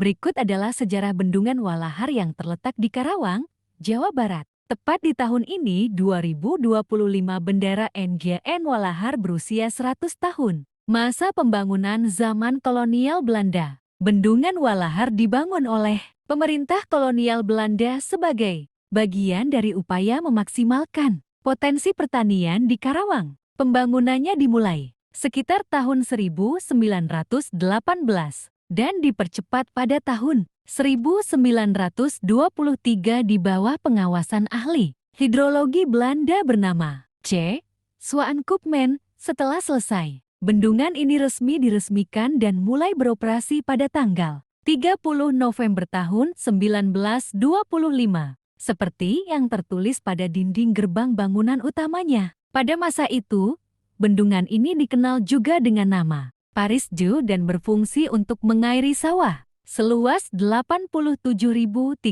Berikut adalah sejarah Bendungan Walahar yang terletak di Karawang, Jawa Barat. Tepat di tahun ini, 2025, bendera NGN Walahar berusia 100 tahun. Masa pembangunan zaman kolonial Belanda. Bendungan Walahar dibangun oleh pemerintah kolonial Belanda sebagai bagian dari upaya memaksimalkan potensi pertanian di Karawang. Pembangunannya dimulai sekitar tahun 1918 dan dipercepat pada tahun 1923 di bawah pengawasan ahli hidrologi Belanda bernama C. Swaenkoopman. Setelah selesai, bendungan ini resmi diresmikan dan mulai beroperasi pada tanggal 30 November tahun 1925, seperti yang tertulis pada dinding gerbang bangunan utamanya. Pada masa itu, bendungan ini dikenal juga dengan nama Parisju dan berfungsi untuk mengairi sawah seluas 87.396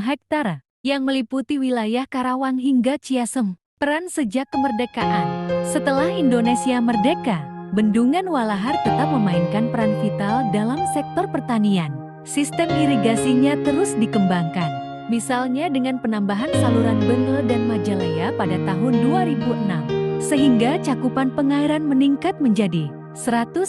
hektare yang meliputi wilayah Karawang hingga Ciasem. Peran sejak kemerdekaan. Setelah Indonesia merdeka, Bendungan Walahar tetap memainkan peran vital dalam sektor pertanian. Sistem irigasinya terus dikembangkan, misalnya dengan penambahan saluran Bengel dan Majalaya pada tahun 2006, sehingga cakupan pengairan meningkat menjadi 105.000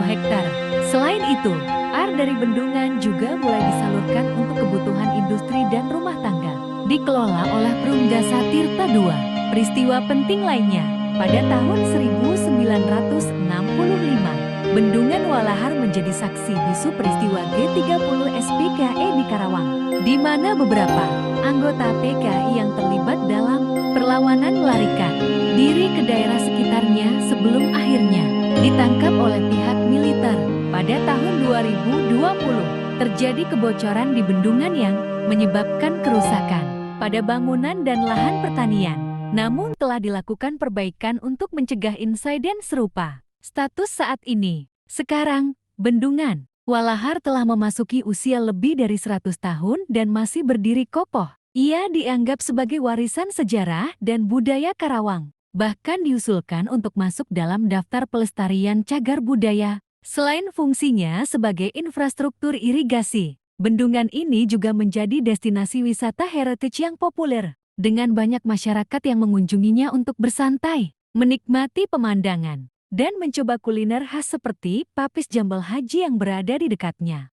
hektar. Selain itu, air dari bendungan juga mulai disalurkan untuk kebutuhan industri dan rumah tangga. Dikelola oleh Perumdasa Tirta II. Peristiwa penting lainnya, pada tahun 1965, Bendungan Walahar menjadi saksi bisu peristiwa G30 SPKE di Karawang, di mana beberapa anggota PKI yang terlibat dalam perlawanan melarikan diri ke daerah sekitarnya sebelum akhirnya ditangkap oleh pihak militer. Pada tahun 2020, terjadi kebocoran di bendungan yang menyebabkan kerusakan pada bangunan dan lahan pertanian. Namun telah dilakukan perbaikan untuk mencegah insiden serupa. Status saat ini, sekarang, Bendungan Walahar telah memasuki usia lebih dari 100 tahun dan masih berdiri kokoh. Ia dianggap sebagai warisan sejarah dan budaya Karawang, bahkan diusulkan untuk masuk dalam daftar pelestarian cagar budaya. Selain fungsinya sebagai infrastruktur irigasi, bendungan ini juga menjadi destinasi wisata heritage yang populer, dengan banyak masyarakat yang mengunjunginya untuk bersantai, menikmati pemandangan, dan mencoba kuliner khas seperti papis jambal haji yang berada di dekatnya.